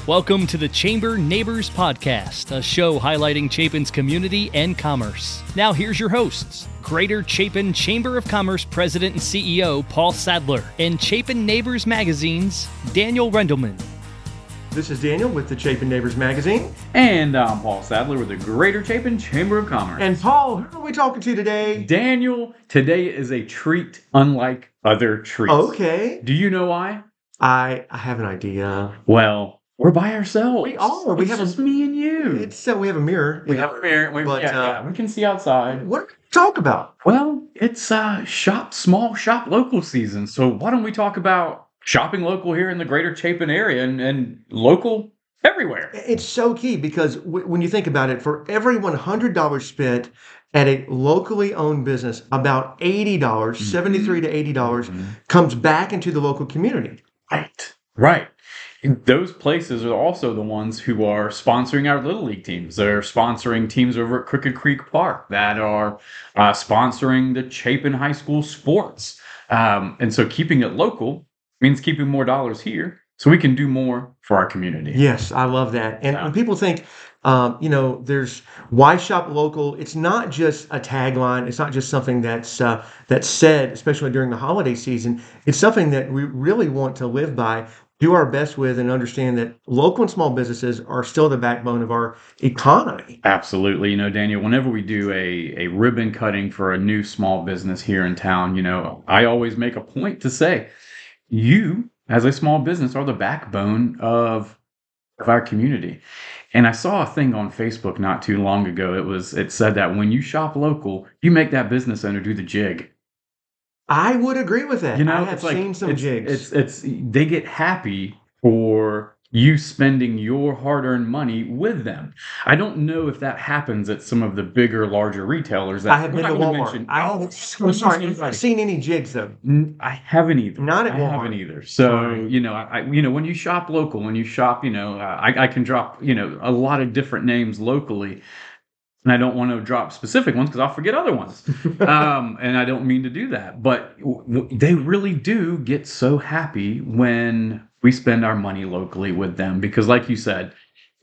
Welcome to the Chamber Neighbors Podcast, a show highlighting Chapin's community and commerce. Now here's your hosts, Greater Chapin Chamber of Commerce President and CEO Paul Sadler, and Chapin Neighbors Magazine's Daniel Rendelman. This is Daniel with the Chapin Neighbors Magazine. And I'm Paul Sadler with the Greater Chapin Chamber of Commerce. And Paul, who are we talking to today? Daniel, today is a treat unlike other treats. Okay. Do you know why? I have an idea. Well, we're by ourselves. We are. It's just me and you. We have a mirror. We have a mirror. We can see outside. What do we talk about? Well, it's small shop local season. So why don't we talk about shopping local here in the Greater Chapin area and local everywhere? It's so key because when you think about it, for every $100 spent at a locally owned business, about $80, $73 to $80 comes back into the local community. Right. Those places are also the ones who are sponsoring our Little League teams. They're sponsoring teams over at Crooked Creek Park that are sponsoring the Chapin High School sports. And so keeping it local means keeping more dollars here so we can do more for our community. Yes, I love that. And when people think, there's why shop local, it's not just a tagline. It's not just something that's said, especially during the holiday season. It's something that we really want to live by, do our best with, and understand that local and small businesses are still the backbone of our economy. Absolutely. Daniel, whenever we do a ribbon cutting for a new small business here in town, I always make a point to say, you, as a small business, are the backbone of our community. And I saw a thing on Facebook not too long ago. It said that when you shop local, you make that business owner do the jig. I would agree with that. I have seen some jigs. They get happy for you spending your hard-earned money with them. I don't know if that happens at some of the bigger, larger retailers. I have been to Walmart. I'm sorry, I've not seen any jigs though. I haven't either. Not at Walmart. I haven't either. So when you shop local, when you shop, I can drop a lot of different names locally. And I don't want to drop specific ones because I'll forget other ones. And I don't mean to do that. But they really do get so happy when we spend our money locally with them. Because like you said,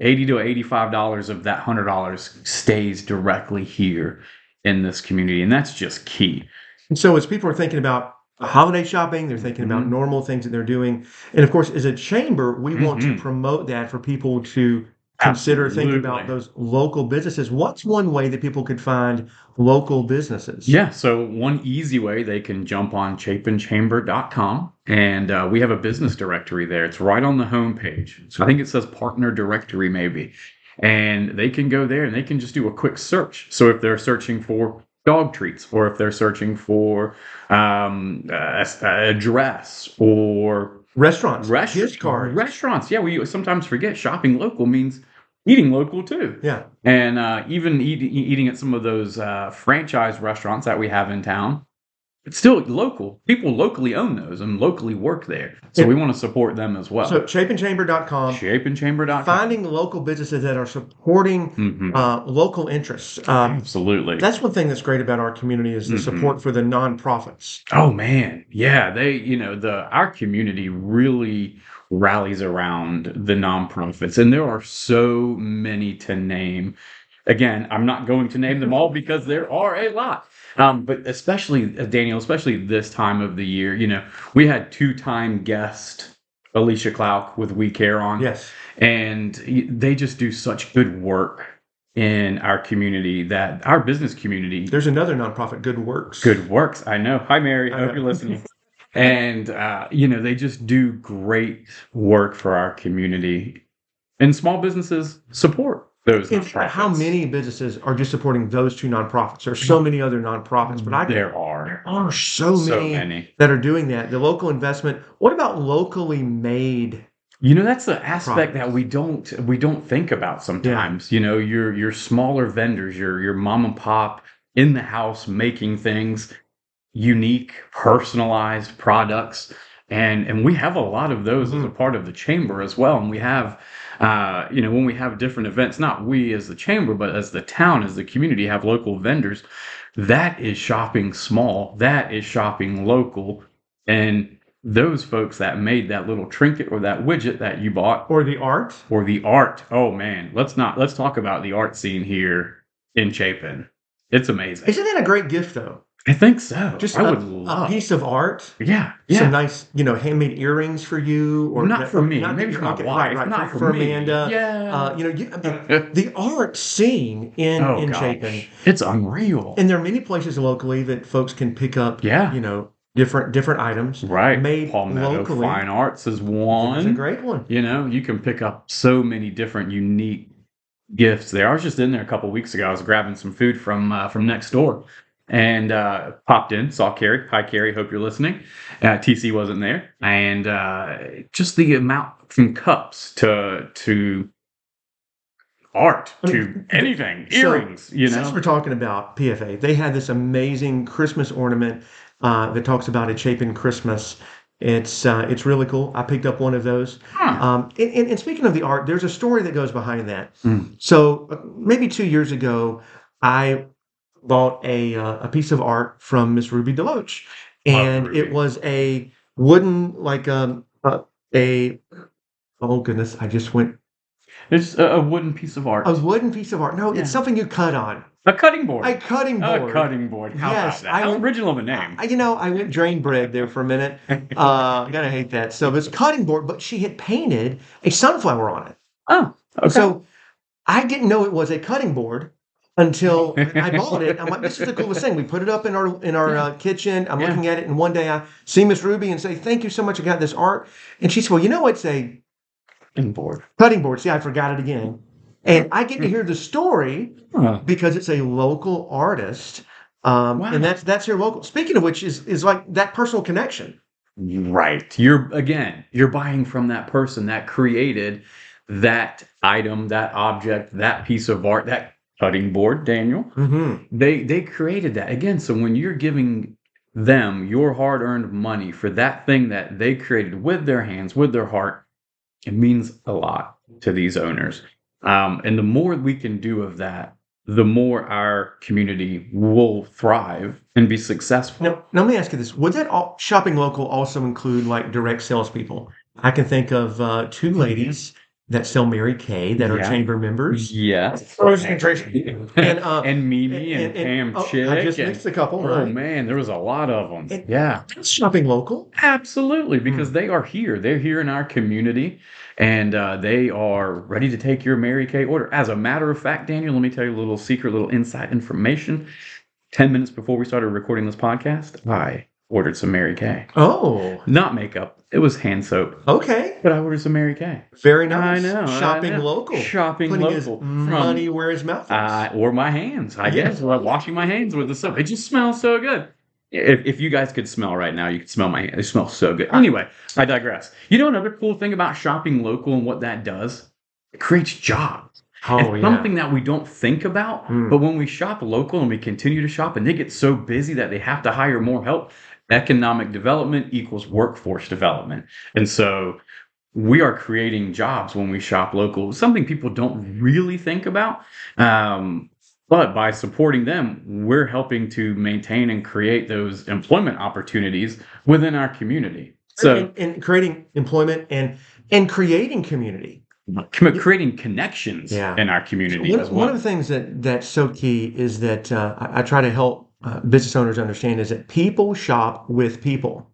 $80 to $85 of that $100 stays directly here in this community. And that's just key. And so as people are thinking about holiday shopping, they're thinking about normal things that they're doing. And of course, as a chamber, we want to promote that for people to consider thinking about those local businesses. What's one way that people could find local businesses? Yeah, so one easy way, they can jump on chapinchamber.com, and we have a business directory there. It's right on the homepage. So I think it says partner directory maybe. And they can go there and they can just do a quick search. So if they're searching for dog treats, or if they're searching for a dress, or Restaurants, gift cards. Restaurants, yeah. We sometimes forget shopping local means eating local too. Yeah. And even eating at some of those franchise restaurants that we have in town, it's still local. People locally own those and locally work there. So we want to support them as well. So chapinchamber.com. Chapinchamber.com. Finding local businesses that are supporting local interests. Absolutely. That's one thing that's great about our community is the support for the nonprofits. Oh man. Yeah. Our community really rallies around the nonprofits, and there are so many to name. Again, I'm not going to name them all because there are a lot. But especially, Daniel, especially this time of the year, we had two-time guest Alicia Clark with We Care on. Yes. And they just do such good work in our community, that our business community. There's another nonprofit, Good Works. Good Works. I know. Hi, Mary. I hope you're listening. And, they just do great work for our community. And small businesses support those nonprofits. How many businesses are just supporting those two nonprofits? There are so many other nonprofits, but there are so many that are doing that. The local investment. What about locally made? That's the aspect that we don't think about sometimes. Yeah. Your smaller vendors, your mom and pop in the house making things, unique, personalized products. And we have a lot of those as a part of the chamber as well. And we have, when we have different events, not we as the chamber, but as the town, as the community, have local vendors. That is shopping small. That is shopping local. And those folks that made that little trinket or that widget that you bought, or the art. Oh man, let's talk about the art scene here in Chapin. It's amazing. Isn't that a great gift though? I think so. Just I would a love piece of art. Yeah. Some nice, handmade earrings for you, or not for me. Not Maybe for my okay, wife. Right. Not for me. Amanda. Yeah. The art scene in Chapin. It's unreal. And there are many places locally that folks can pick up. Yeah. Different items. Right. Made Palmetto locally. Fine Arts is one. It's a great one. You can pick up so many different unique gifts there. I was just in there a couple of weeks ago. I was grabbing some food from next door. And popped in, saw Carrie. Hi, Carrie. Hope you're listening. TC wasn't there, and just the amount from cups to art to anything, earrings. Since we're talking about PFA, they had this amazing Christmas ornament that talks about a Chapin Christmas. It's really cool. I picked up one of those. Huh. And speaking of the art, there's a story that goes behind that. Mm. So maybe 2 years ago, I bought a piece of art from Miss Ruby Deloach, and Ruby. it was a wooden oh goodness, I just went It's a wooden piece of art. a wooden piece of art. No, Yeah. it's something you cut on. A cutting board. A cutting board. A cutting board. How Yes, about that? How original of a name. I went drain bread there for a minute. Gotta hate that. So it's cutting board, but she had painted a sunflower on it. Oh, okay. So I didn't know it was a cutting board until I bought it. I'm like, this is the coolest thing. We put it up in our kitchen. I'm looking at it, and one day I see Miss Ruby and say, "Thank you so much. I got this art." And she said, "Well, it's a cutting board." Cutting board. See, I forgot it again. And I get to hear the story because it's a local artist, Wow. and that's your local. Speaking of which, is like that personal connection. Right. You're buying from that person that created that item, that object, that piece of art, that cutting board, Daniel. Mm-hmm. They created that. Again, so when you're giving them your hard-earned money for that thing that they created with their hands, with their heart, it means a lot to these owners. And the more we can do of that, the more our community will thrive and be successful. Now let me ask you this: would that shopping local also include like direct salespeople? I can think of two ladies that sell Mary Kay that are chamber members. Yes. And Mimi and Pam Chick. I just mixed a couple. Oh man, there was a lot of them. That's shopping local. Absolutely, because they are here. They're here in our community, and they are ready to take your Mary Kay order. As a matter of fact, Daniel, let me tell you a little secret, little inside information. 10 minutes before we started recording this podcast, I ordered some Mary Kay. Oh. Not makeup. It was hand soap. Okay. But I ordered some Mary Kay. Very nice. I know. Shopping local. Shopping Putting local. his money where his mouth is. Or my hands, I guess. Or washing my hands with the soap. It just smells so good. If you guys could smell right now, you could smell my hands. They smell so good. Anyway, I digress. You know another cool thing about shopping local and what that does? It creates jobs. It's something that we don't think about, but when we shop local and we continue to shop and they get so busy that they have to hire more help, economic development equals workforce development. And so we are creating jobs when we shop local, something people don't really think about. But by supporting them, we're helping to maintain and create those employment opportunities within our community. So and creating employment and creating community. Creating connections in our community as well. One of the things that's so key is that I try to help business owners understand is that people shop with people.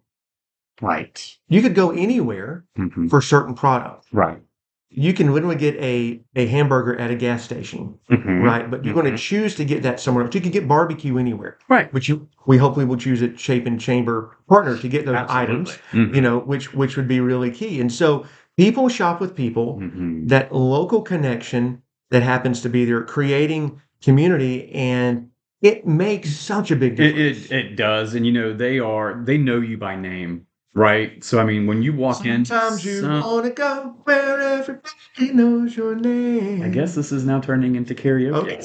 Right. You could go anywhere for certain product. Right. You can literally get a hamburger at a gas station, right? But you're going to choose to get that somewhere else. You can get barbecue anywhere, right? Which we hopefully will choose at Chapin Chamber Partner to get those items, which would be really key. And so people shop with people. That local connection that happens to be there, creating community, and it makes such a big difference. It does, and they know you by name. Right. So, I mean, when you walk in. Sometimes you want to go where everybody knows your name. I guess this is now turning into karaoke. Okay.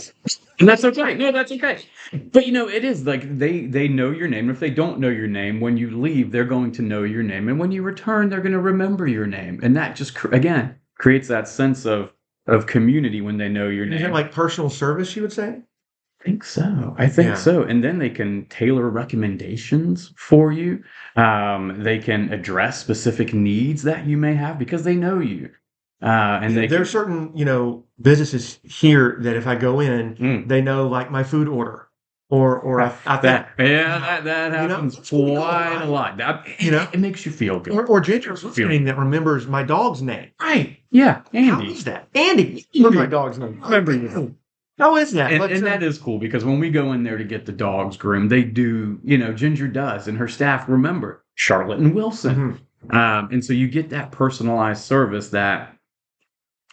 And that's okay. No, that's okay. But, it is like they know your name. If they don't know your name, when you leave, they're going to know your name. And when you return, they're going to remember your name. And that just, again, creates that sense of community when they know your name. Is it like personal service, you would say? think so. I think so. And then they can tailor recommendations for you. They can address specific needs that you may have because they know you. And there are certain, businesses here that if I go in, they know like my food order. Or I think that happens quite a lot. It makes you feel good. Or Ginger's listening that remembers my dog's name. Right. Yeah. Andy. How is that? Andy. You remember my dog's name. I remember you. How is that? And that is cool because when we go in there to get the dogs groomed, they do, Ginger does, and her staff remember Charlotte and Wilson. And so you get that personalized service that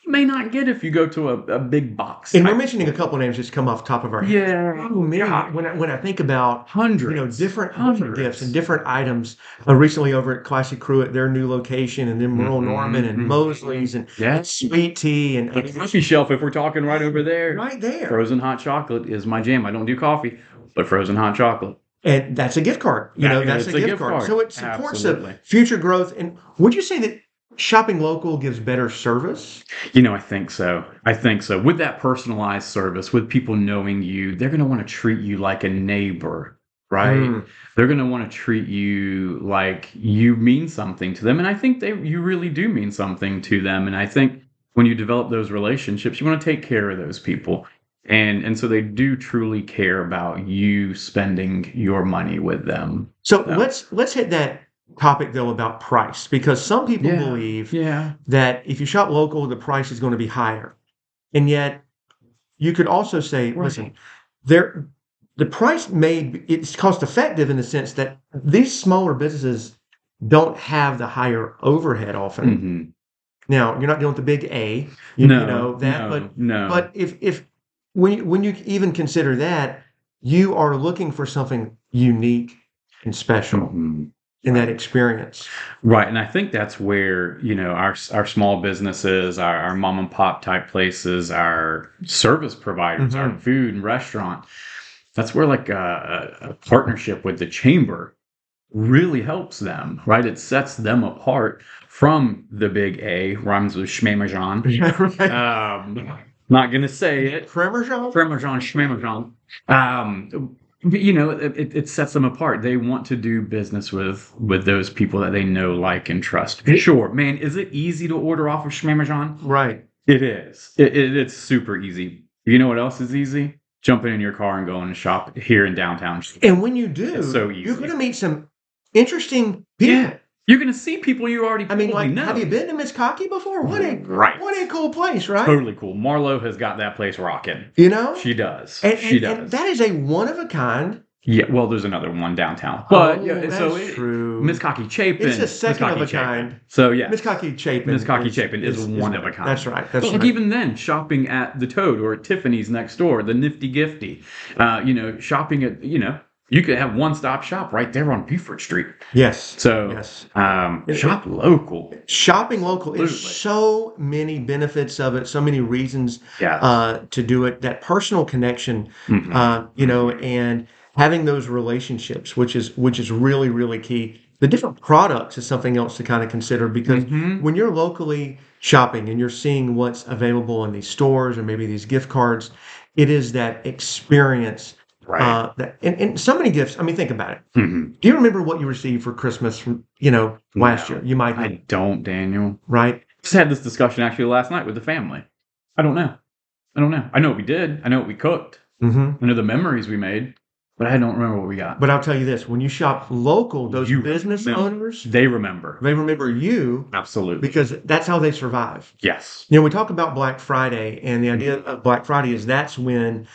you may not get if you go to a big box. And we're mentioning a couple of names just come off the top of our head. Yeah. Oh, man. When I think about hundreds, different gifts and different items, recently over at Classic Crew at their new location, and then Merle Norman and Mosley's and Sweet Tea and coffee shelf, if we're talking right over there. Right there. Frozen hot chocolate is my jam. I don't do coffee, but frozen hot chocolate. And that's a gift card. That's a gift card. So it supports the future growth. And would you say that shopping local gives better service? I think so. With that personalized service, with people knowing you, they're going to want to treat you like a neighbor, right? They're going to want to treat you like you mean something to them. And I think you really do mean something to them. And I think when you develop those relationships, you want to take care of those people. And so they do truly care about you spending your money with them. So let's hit that topic though about price, because some people believe that if you shop local, the price is going to be higher. And yet you could also say, listen, the price it's cost effective in the sense that these smaller businesses don't have the higher overhead often. Now, you're not dealing with the big A, but if when you even consider that, you are looking for something unique and special in that experience. Right. And I think that's where, our small businesses, our mom and pop type places, our service providers, our food and restaurant, that's where like a partnership with the chamber really helps them, right? It sets them apart from the big A, rhymes with Schmamajan. Not going to say it. Fremajan, Schmamajan. It sets them apart. They want to do business with those people that they know, like, and trust. Sure, man, is it easy to order off of Schmamajan? Right. It is. It's super easy. You know what else is easy? Jumping in your car and going to shop here in downtown. And when you do, it's so easy. You're going to meet some interesting people. Yeah. You're going to see people you already know. Have you been to Miss Cocky before? What a cool place, right? Totally cool. Marlo has got that place rocking. She does. And that is a one-of-a-kind. Yeah, well, there's another one downtown. But true. Miss Cocky Chapin. It's a second of a kind. So, yeah. Miss Cocky Chapin is one of a kind. That's right. But like even then, shopping at the Toad or at Tiffany's next door, the Nifty Gifty, shopping at, you could have one-stop shop right there on Buford Street. Yes. So, shop local. Shopping local is so many benefits of it, so many reasons to do it. That personal connection, and having those relationships, which is really, really key. The different products is something else to kind of consider, because when you're locally shopping and you're seeing what's available in these stores or maybe these gift cards, it is that experience. Right. And so many gifts. I mean, think about it. Do you remember what you received for Christmas from, last year? You might. I don't, Daniel. Right. Just had this discussion actually last night with the family. I don't know. I know what we did. I know what we cooked. I know the memories we made, but I don't remember what we got. But I'll tell you this: when you shop local, those business owners, they remember. They remember you. Absolutely. Because that's how they survive. Yes. We talk about Black Friday, and the idea of Black Friday is that's when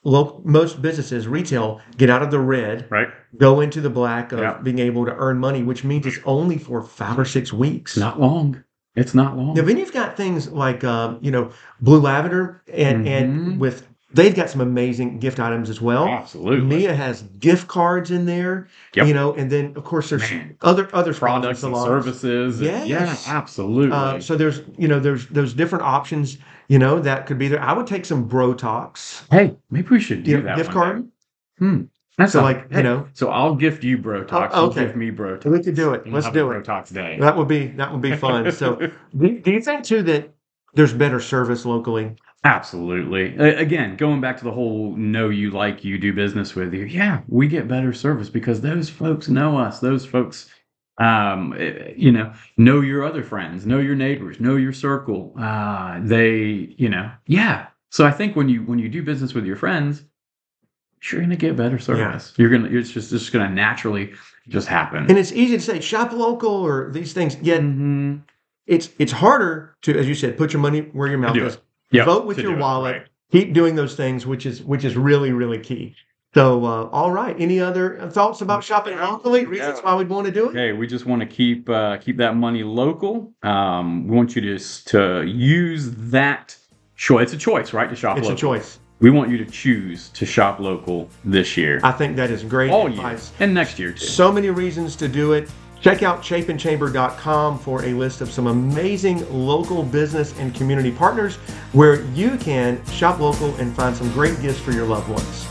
most businesses, retail, get out of the red, right? Go into the black of being able to earn money, which means it's only for 5 or 6 weeks. Not long. It's not long. Now, then you've got things like, Blue Lavender, and they've got some amazing gift items as well. Absolutely. Mia has gift cards in there, and then of course there's other products and services. Yes. Yeah, absolutely. So there's those different options, that could be there. I would take some Brotox. Hey, maybe we should do that gift card. That's so So I'll gift you Brotox. Okay. You give me Brotox. We could do it. Let's do it. Brotox day. That would be fun. So do you think too that there's better service locally? Absolutely. Again, going back to the whole know you, like you, do business with you. Yeah, we get better service because those folks know us. Those folks, know your other friends, know your neighbors, know your circle. Yeah. So I think when you do business with your friends, you're gonna get better service. Yeah. It's just gonna naturally just happen. And it's easy to say shop local or these things, yet it's harder to, as you said, put your money where your mouth is. Yep, vote with your wallet. Right. Keep doing those things, which is really, really key. So, all right. Any other thoughts about shopping locally? Reasons why we'd want to do it? Okay, we just want to keep that money local. We want you to use that choice. It's a choice, right? To shop local. It's a choice. We want you to choose to shop local this year. I think that is great advice. Year. And next year, too. So many reasons to do it. Check out chapinchamber.com for a list of some amazing local business and community partners where you can shop local and find some great gifts for your loved ones.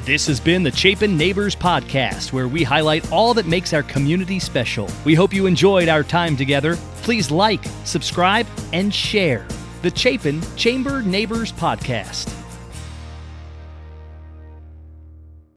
This has been the Chapin Neighbors Podcast, where we highlight all that makes our community special. We hope you enjoyed our time together. Please like, subscribe, and share the Chapin Chamber Neighbors Podcast.